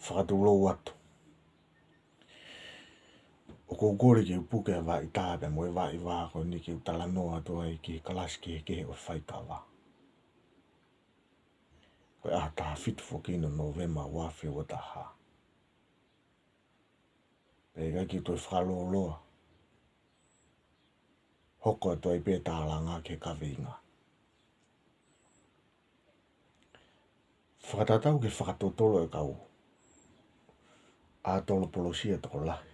whakatulou atu. O kōkore ki upuke a wā i tāpe mo e wā i wā ko ni ki utalanoa atua i ki kalasi ke o whaikawa. Koe a taha fitu whokino Novema wafi o taha. Pega ki toi whakaloloa. Hoko atua i pētāranga ke kawinga. Whakatatau ke whakatotolo e kau. A tolo polosia toko lahi.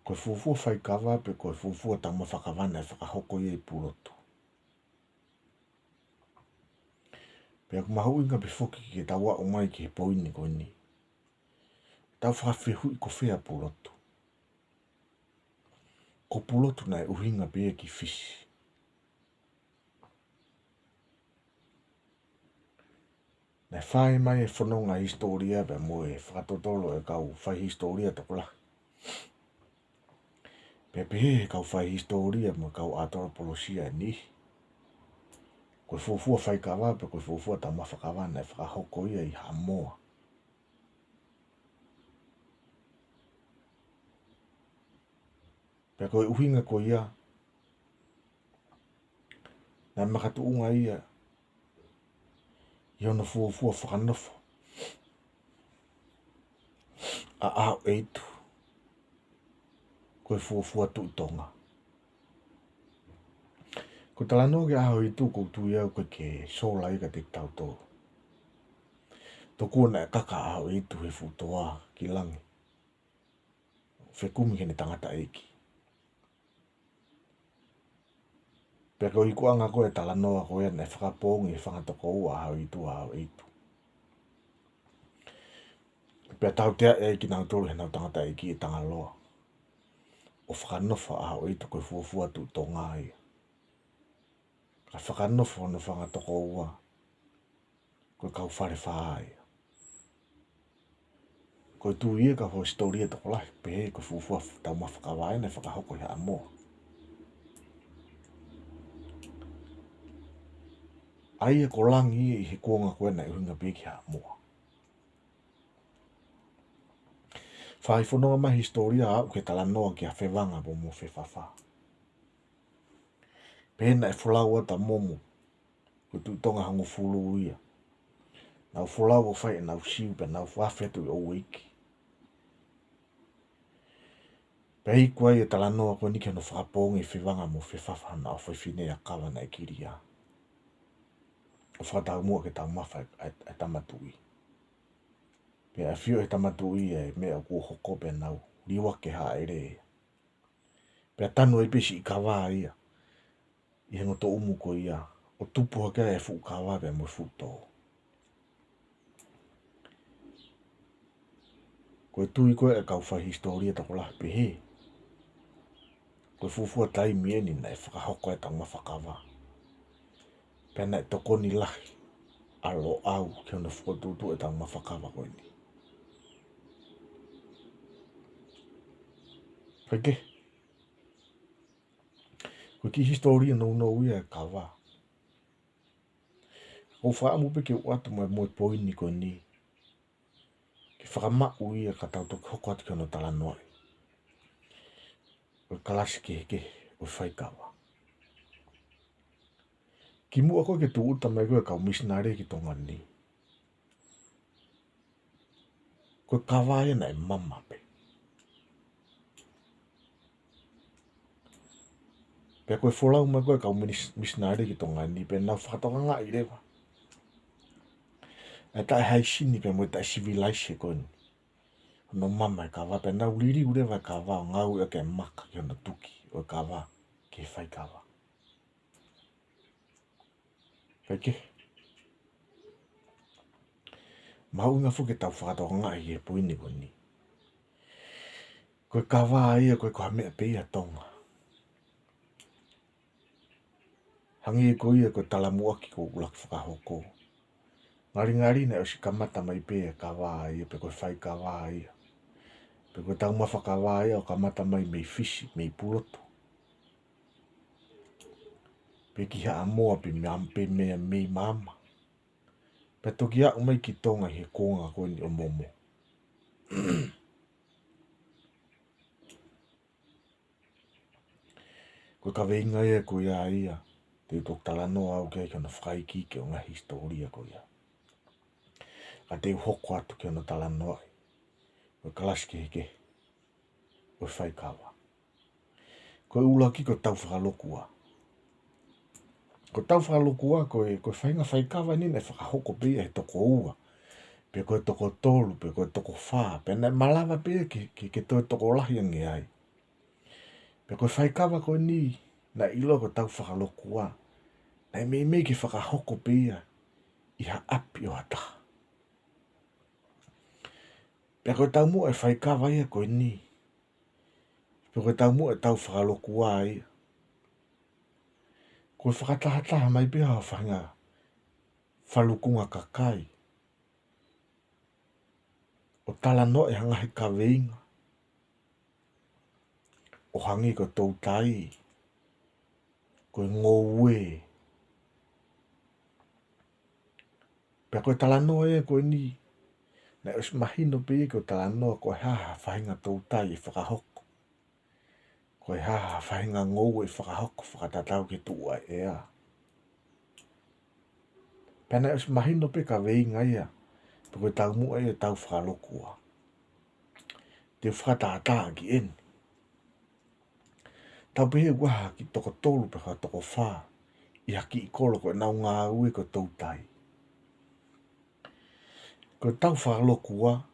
Koe fufua whaikawa pe koe fufua tama whakawana e whakahoko i purotu. Pea ku mahu inga pe whoki ki tawa o mai ki he poini koe ni. Tau whakawhihu i ko whea purotu. Ko purotu na e uhinga pe ki fisi. Na whae mai e whanonga historia pe mo e whakatotolo e kau whai historia toko lahi. Pe pehe kau whai historia mo kau atoro polosia e ni. Koe fufua whaikawa pe koe fufua tama whakawana e whakahoko ia i hamoa. Pe koe uhinga ko ia. Na makatuunga ia. Iona fufua whakanofo. A au eitu. Koe fufua tuutonga. Ko talanoa ke aho i tu koutu iau koe ke sola ika te tau tō. Tōkua na e kaka aho i tu he futoa ki langi. Whekumi kene tangata eiki. Pea ko i kuanga koe talanoa koe na e whakapongi e whangatoko ua aho i tu. Pea tau tea e ki nau tolu he nau tangata eiki e tangaloa. O whakanofa aho i tu koe fuafua tu tonga ia. Ka whakanofo no whangatoko ua. Koe kau whare whaai. Koe tu ia ka ho historia toko lahi pehe koe fufua tau mawhakawai na whakahoko i haamoa. Aia ko langi i he kuonga koe na uhinga peki haamoa. Whai whanonga mai historia au ke talanoa ki a whewanga po mo whewhawha. Pena e whulau ata momo. Ko tu tonga hango fulu ia. Nau whulau o whai e nau siu pe nau whawhetu i o wiki. Pei kuai e talanoa ko nike no whakapongi whewanga mo whewhawha na o whewhine a kawa na e kiria. O whakatau mua ke tau mawha e tamatui. Pea whio e tamatui e mea kua hoko pe nau. Liwa ke haere. Pea tanu e pesi i kawa ia. I hengo to umu ko ia. O tupu hake e fu kawa pe mo futo. Koe tui koe e kau whai historia tako lah pehe. Koe fufua tai mieni na e whakahoko e tau mawhakawa. Pea na e toko ni lahi. Alo au ke ona whukotutu e tau mawhakawa koe ni. Whake. Koe ki historia no ia e kawa. Ko whaamu pe ke uatu mo e poini koe ni. Ke whakamau ia ka tau toki hoko atu ke ono talanoa. O kalasi ke o whaikawa. Ki mua koe ke tu uta mai koe kau misinare ki tonga ni. Koe kawa ia na e mama pe. Pea koe wholau mai koe kau misinare ki tonga ni pe nau whakatoka ngā i rewa. E tae hai sini pe mo tae civilise koe ni. No mama e kawa pe nau liri urewa e kawa o ngau e ke maka ki ona tuki o kawa ke whaikawa. Whake. Maunga fuke tau whakatoka ngā i e puini koe ni. Koe kawa ia koe koha mea pia tonga. Hangi e koe ia koe talamuaki ko ulak whakahoko. Ngari na o si kamata mai pia kawa ia pe koe whaikawa ia. Pe koe tau mawhakawa ia o kamata mai mei fisi, mei purotu. Pe ki haa moa pe mea mei mama. Pe toki a mai ki tonga he konga ko ni o momo. Ko ka veinga e ko ia. Te tok tala no au ke kana whaiki ke o ngā historia ko ia. Ka te hoko atu ke ona tala no ai. Ko kalaski heke. Ko whaikawa. Ko ulaki ko tau whakalokua. Ko tau whakalokua ko whainga whaikawa ni ne whakahoko pia he toko ua. Pe koe toko tolu, pe koe toko wha. Pe nei malawa pia ke toi toko lahi ange ai. Pe koe whaikawa koe ni na ilo ko tau whakalokua. Nei mei ke whakahoko pia i ha api o hataha. Pe koe tau mua e whaikawa ia koe ni. Pe koe tau mua e tau whakalokua ia. Koe whakatahataha mai pia ho whainga whalukunga kakai. O tala no e hanga he kaweinga. O hangi ko tau tai. Koe ngō ue. Pe koe tala no e koe ni. Na os mahino pe ko tala no koe haha whainga tau tai e whakahoko. Koe haha whainga ngō ue whakahoko whakatatau ke tua ea. Pe na os mahino pe ka veinga ia. Pe koe tau mua e tau whakalokua. Te whakatataa ki eni. Tau pehe waha ki toko tolu pe ka toko wha. I haki i kolo koe nau ngā ue ko tau tai. Ko tau whakalokua.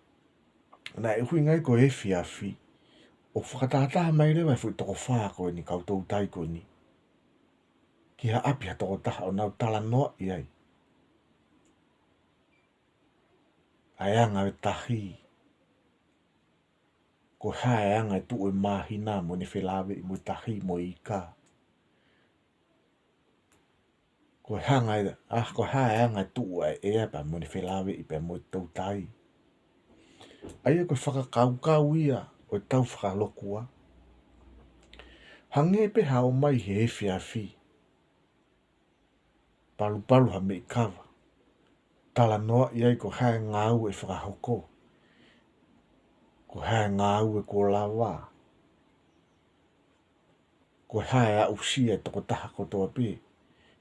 Na e hui ngai ko e whiawhi. O whakatataa mai rewa e fui toko wha koe ni kau tau tai koe ni. Ki ha api ha toko taha o nau tala noa i ai. Ai anga e tahi. Ko hae anga e tu e mahina mo ni whilawe i mo tahi mo i ka. Ko hanga e ko hae anga e tu e ea pa mo ni whilawe i pa mo tau tai. Ai e ko whakakau ia o tau whakalokua. Hange pe hao mai he whiawhi. Palu ha me kawa. Tala noa i ai ko hae ngāu e whakahoko. Ko hae ngāu e ko lawa. Ko hae a usia toko taha ko toa pe.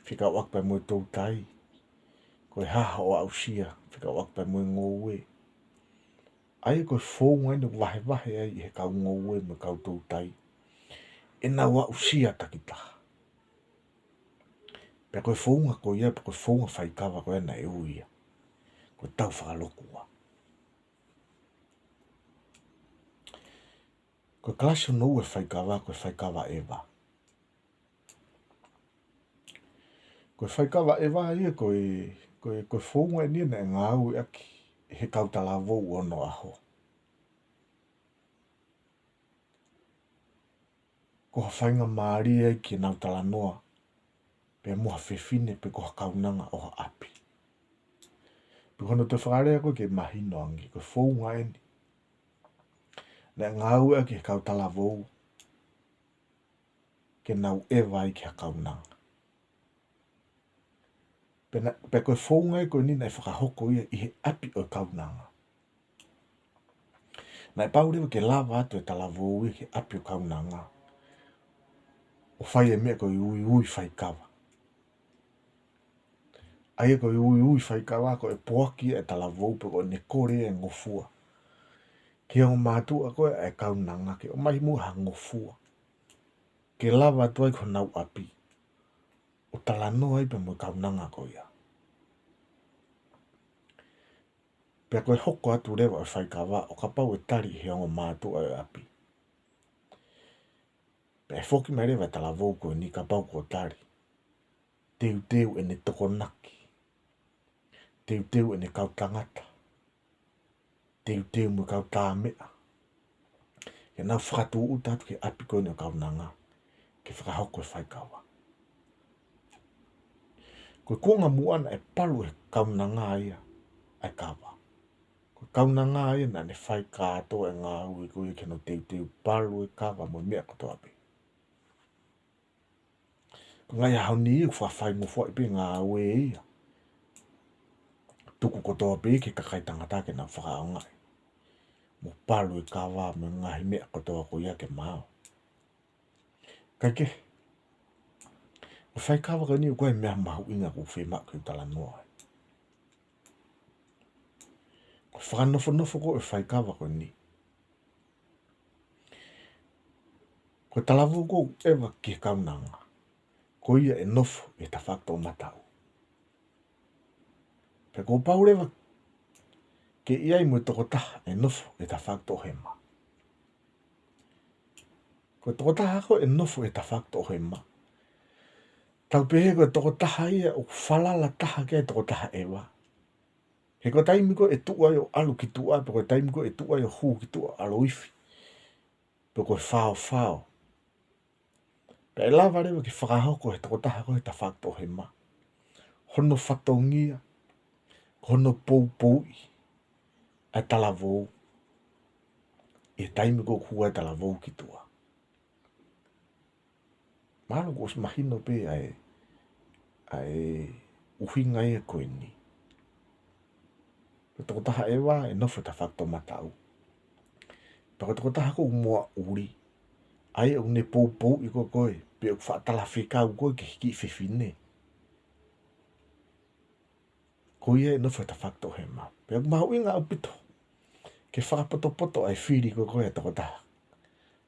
Whika wakpa mo tau tai. Ko haha o a usia. Whika wakpa mo ngō ue. Ai ko whōnga ina wahe ai he kau ngō ue mo kau tau tai. E nā wa usia takitaha. Pe koe whōnga ko ia, pe koe whōnga whaikawa ko ena e uia. Ko tau whakalokua. Ko klasio no e whaikawa, ko whaikawa ewa. Ko whaikawa ewa ia ko whōnga e nina e ngāu e aki. He kau tala vou ono aho. Ko hawhainga maari e ki nau tala noa. Pe moha whewhine pe ko hakaunanga o ha api. Pe kono te whakarea koe ke mahino angi. Ko whōnga e ni. Na ngāu e ki he kau tala vou. Ke nau ewa i ki hakaunanga. Pe koe whōnga e koe nina e whakahoko ia i he api o kaunanga. Na e paurewa ke lava atu e tala vou i he api o kaunanga. O whai e mea koe ui whaikawa. Ai e koe ui whaikawa koe poaki e tala vou pe koe ne kore e ngofua. Ke o mātua koe e kaunanga ke o mai mua ha ngofua. Ke lava atu ai ko nau api. O tala no ai pe mo kaunanga ko ia. Pe koe hoko atu rewa e whaikawa o ka pau e tari he o mātua e api. Pe e whoki mai rewa tala vou koe ni ka pau ko tari. Teu e ne toko naki. Teu e ne kau tangata. Teu mo kau tā mea. Ke nau whakatu utatu ke api koe ni o kaunanga. Ke whakahoko e whaikawa. Koe kuanga muana e palu e kaunanga ia. Ai kawa. Koe kaunanga ia na ne whai kāto e ngā ui koe ke no teu palu e kawa mo mea koto api. Ko ngai hau ni i whawhai mo fwoi pe ngā ue ia. tuku kotoa pe ke kakai tangata ke na whakaonga. Mo palu e kawa me ngahi mea kotoa ko ia ke mao. Kai ke, o whai kawa ka ni o koe mea mahu inga ku whema ku tala noa. Ko whakanofo ko e whai kawa ko ni. Ko talavu ko ewa ki kaunanga. Ko ia e nofo e ta whakto matau. Pe ko paurewa ke iai mo toko taha e nofo e ta whakto hema. Ko toko taha ko e nofo e ta whakto hema. Tau pehe ko toko taha ia o whalala taha ke toko taha ewa. He ko taimi ko e tua o alu ki tua, pe ko taimi ko e tua o hu ki tua alo ifi. Pe ko whao. Pe e lava rewa ki whakahoko e toko taha ko e ta whakto hema. Hono whatongia, hono poupoi, e talavou. E taimi ko kua e talavou ki tua. Maro ko mahino pe ai uhinga e koe ni. Pe toko taha ewa e nofo ta whakto matau. Pe ko toko taha ko mua uri. Ai o ne poupou i ko koe. Pe o whaatala whikau koe ke hiki whiwhine. Ko ia e nofo ta whakto hema. Pe o mahu inga au pito. Ke whakapoto ai whiri ko koe toko taha.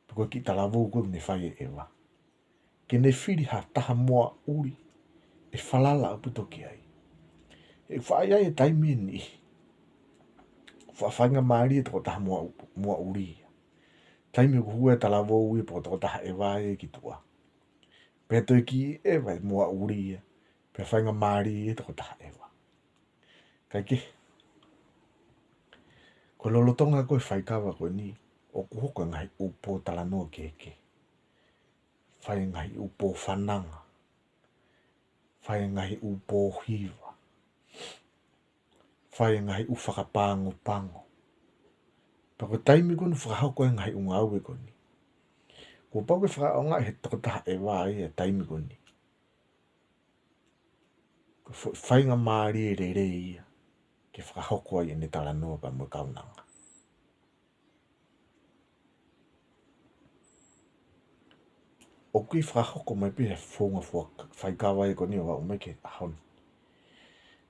Pe ko ki talavou koe ne whai e ewa. Ke ne whiri ha taha mua uri. E whalala au pito ki ai. E whai ai e taimi ni. Whawhainga maari e toko taha mua uri. Taimi ko hua e talavou i po toko taha ewa e ki tua. Pe toi ki ewa e mua uri. Pe whainga maari e toko taha ewa. Kai ke. Ko lolotonga koe whaikawa koe ni. O kuhoko ngai upo talanoa keke. Whai ngai upo whananga. Whai ngai upo hiva. Whai ngai ufakapango pango. Pako taimi kono whakahoko e ngai unga au e koni. Ko pau ke whakaonga he toko taha e wā e taimi koni. Ko whainga maari e re ia. Ke whakahoko ai e ne talanoa pa mo kaunanga. O kui whakahoko mai pe he whonga whaikawa e koni o wa umei ke ahon.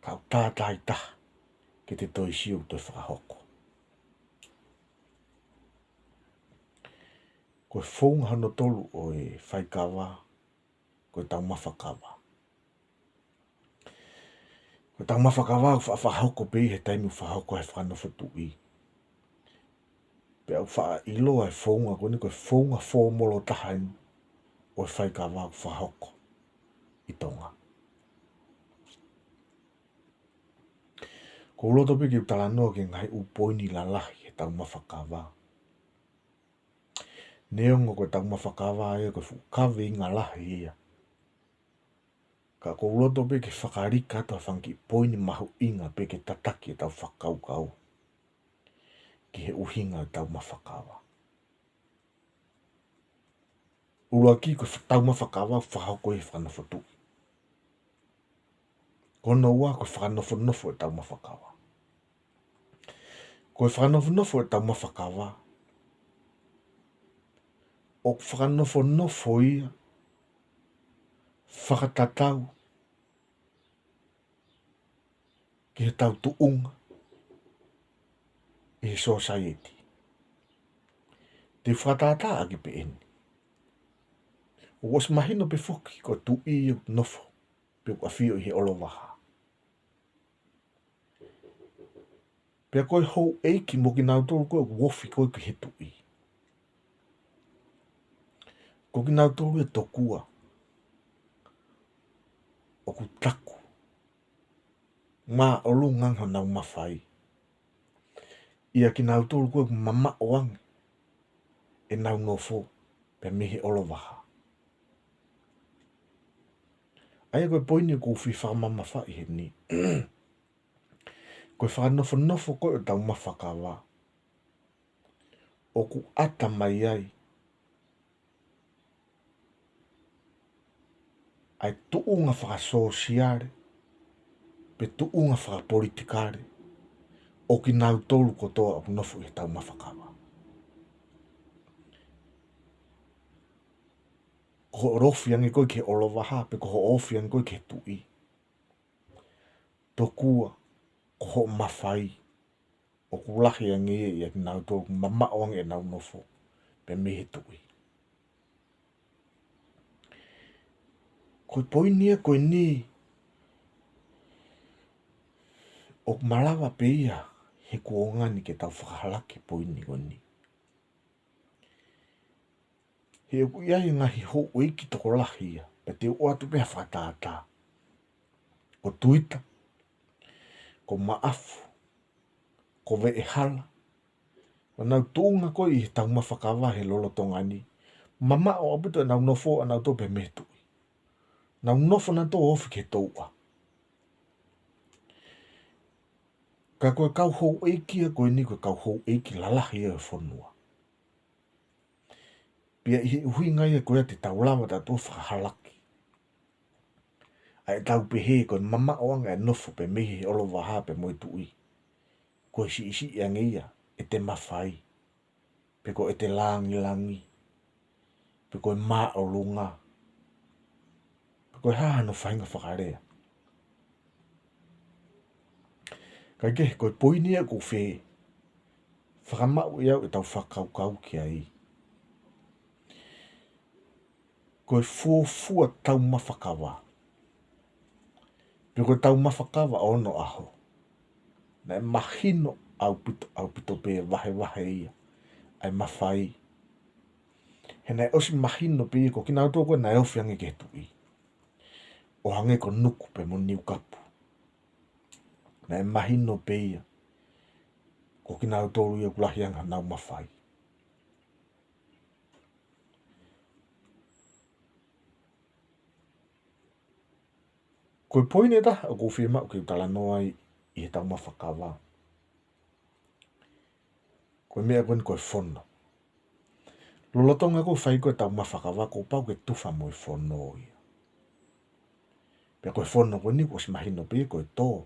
Kau tātai taha ke te toi siu toi whakahoko. Ko whonga hano tolu o e whaikawa ko e tau mawhakawa. Ko tau mawhakawa o whakahoko pe he taimi whakahoko he whanofo tui. Pe au wha iloa e whonga koni ko e whonga whomolo tahain o e whaikawa o whakahoko i tonga. Ko uloto pe ki talanoa ke ngai upoini la lahi he tau mawhakawa. Neongo ko tau mawhakawa e ko whukawe inga lahi ia. Ka ko uloto pe ke whakarika to whanki poini mahu inga pe ke tataki e tau whakaukau. Ki he uhinga e tau mawhakawa. Ulua ki ko tau mawhakawa whakahoko e whanofotu. Kono ua ko whanofo e tau mawhakawa. Ko e whanofo e tau mawhakawa. O whanofo ia. Whakatatau. Ki he tau tuunga. I he society. Te whakatata a ki pe eni. O was mahino pe whuki ko tu i o nofo. Pe o awhio i he olowaha. Pe koe hou eiki mo ki nau tolu koe wofi koe ki he tu i. Ko ki nau tolu e tokua. O ku taku. Mā olu nganga nau mawhai. Ia ki nau tolu koe mama oange. E nau nofo. Pe mihi olowaha. Aia koe poini ko uwhi whakamama whai he ni. Koe whakanofo koe o tau mawhakawa. O ku ata mai ai. Ai tuunga whakasosiare. pe tuunga whakapolitikare o ki nau tolu kotoa o nofu e tau mawhakawa. Ko rofi angi koe ke olowaha pe ko ofi angi koe ke tui. Tokua ko ho mawhai o kulahi angi e ki nau tolu mama o angi e nau nofu pe mehe tui. Koe poinia koe ni o malawa pe ia he kuongani ke tau whakahalaki poini koe ni. He uku iai ngahi ho uiki toko lahi ia pe te uatu pia whatata. Ko tuita, ko maafu, ko ve e hala. Nau tuunga koe i he tau mawhakawa he lolotonga ni. Mama o abuto e nau nofo a nau tō pe mehe tui. Nau nofo na tō ofi ke tōua. Ka koe kau hou eiki a koe ni koe kau hou eiki lalahi e whanua. Pia i he uhi ngai e koe te taulawa ta tō whakahalaki. Ai tau pehe koe mama o anga e nofo pe mehe olo waha pe moe tui. Koe si isi i angia e te mawhai. Pe koe e te langi langi. Pe koe maa o lunga. Pe koe haha no whainga whakarea. Kai ke koe poinia ko whee. Whakamau iau e tau whakaukau ki ai. Koe fuafua tau mawhakawa. Pe koe tau mawhakawa ono aho. Na e mahino au pito pe wahe wahe ia. Ai mawhai. He nei osi mahino pe ko kina auto koe nai ofi ange ke tui. O hange ko nuku pe mo niu kapu. Na e mahino pe ia. Ko kina auto ia kulahi anga nau mawhai. Koe poine ta o ko whima o ke utala noa i he tau mawhakawa. Koe mea koe ni koe whono. Lolotonga ko whai koe tau mawhakawa ko pau ke tuwha mo i whono ia. Pea koe whono koe ni ko si mahino pe koe tō.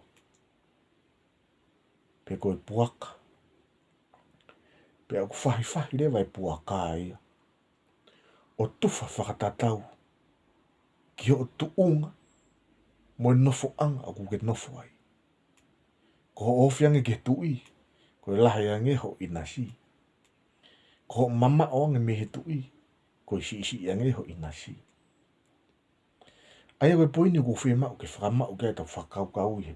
Pe koe puaka. Pea ko whahi rewa i puaka ia. O tuwha whakatatau. Ki o tuunga. Mo nofo anga o kuke nofo ai. Ko ofi ange ke tui. Koe lahe ange ho inasi. Ko mama o ange mehe tui. Koe si isi ange ho inasi. Aia koe poini ko whima o ke whakamau ke tau whakaukau i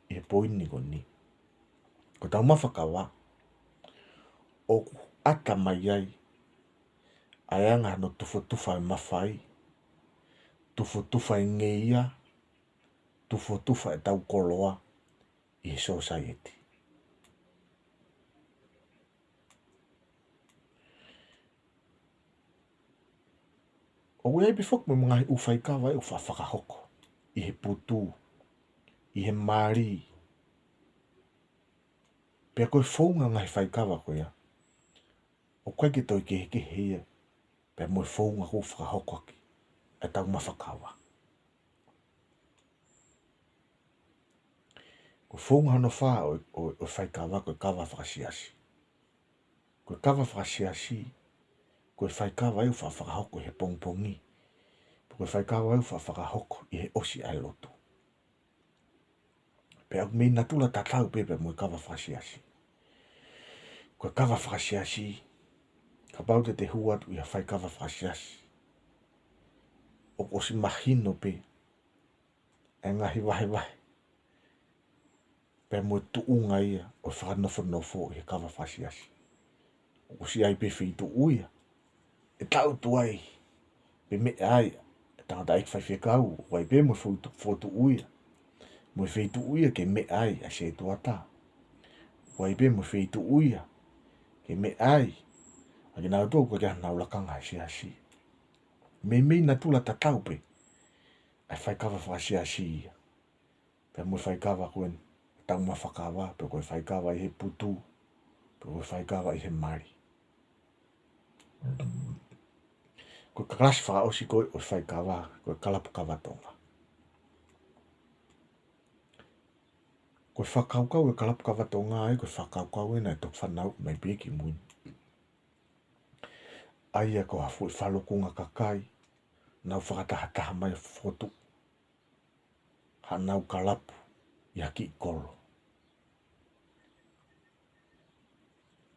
he poini ko ni. Ko tau mawhakawa. O ata mai ai. Ai anga no tufa e mawhai. Tufa e ngeia. Tufa e tau koloa. I he society. O wei bifok me mga ufai kawa e ufa whakahoko. I he putu. I he mari. Pea koe whaunga ngai whai kawa koe ia. O koe ki toi ke hea. Pea moe whaunga ko whakahoko aki. E tau mawhakawa. Ko whaunga hano wha o whai kawa koe kawa whakasiasi. Koe kawa whakasiasi. Koe whai kawa e ufa whakahoko i he pongpongi. Koe whai kawa e ufa whakahoko i he osi ai loto. Pea me natula tatau pepe moe kawa whakasiasi. Koe kawa whakasiasi. Ka baute te huatu i ha whai kawa whakasiasi. O osi mahino pe. E ngahi wahe. Pea moe tuunga ia o whakanofo i he kawa whakasiasi. O si ai pe whitu uia. E tau tuai. Pe me ai. E tangata ik whai whikau. Wai pe moe whotu uia. Moe whitu uia ke me ai a se tuata. Wai pe moe whitu uia. Ke me ai. A ki nau tō koe kia nau lakanga si. Me na tula tatau pe. Ai whai kawa whakasiasi ia. Pea moe whai kawa koen. Tau mawhakawa. Pe koe whai kawa i he putu. Pe koe whai kawa i he mari. Koe kakas whakaosi koe o whai kawa. Koe kalapu kawa tonga. Koe whakaukau e kalapu kawatau ngā koe whakaukau e nai tok whanau mai peki mui. Aia ko hafu I whalokunga kakai, nau whakatahataha mai whotu. Hanau kalapu, I haki I kolo.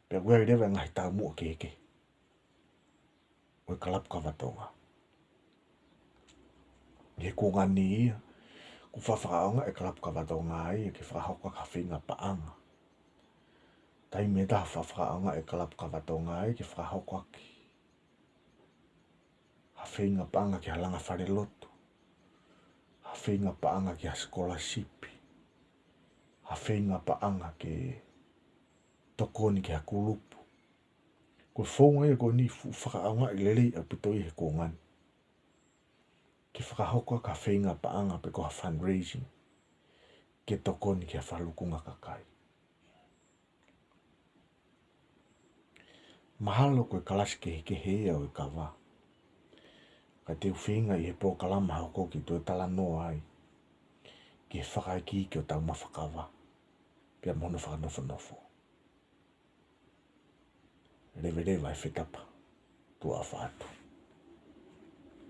Pea wea rewa ngahi tau mua keke. Oe kalapu kawatau ngā. He ko ngani ia, ku whawhakaonga e kalapu kawatau ngā ia ke whakahoka ka whinga paanga. Tai me taha whawhakaonga e kalapu kawatau ngā ia ke whakahoka ki. Ha whinga paanga ki halanga whare lotu. Ha whinga paanga ki ha scholarship. Ha whinga paanga ke tokoni ki ha kulupu. Ko whaunga ia ko ni whakaonga I lelei a pitoi he ko ngani. Ki whakahoka ka whinga paanga pe ko ha fundraising. Ke tokoni ki ha whalukunga kakai. Mahalo koe kalasi ke hea o I kawa. Ka te uwhinga I he pō kalama hako ki tue tala noa ai. Ki he whakaiki ki o tau mawhakawa. Pia mono whakanofo. Rewa e whetapa. Tua whātu.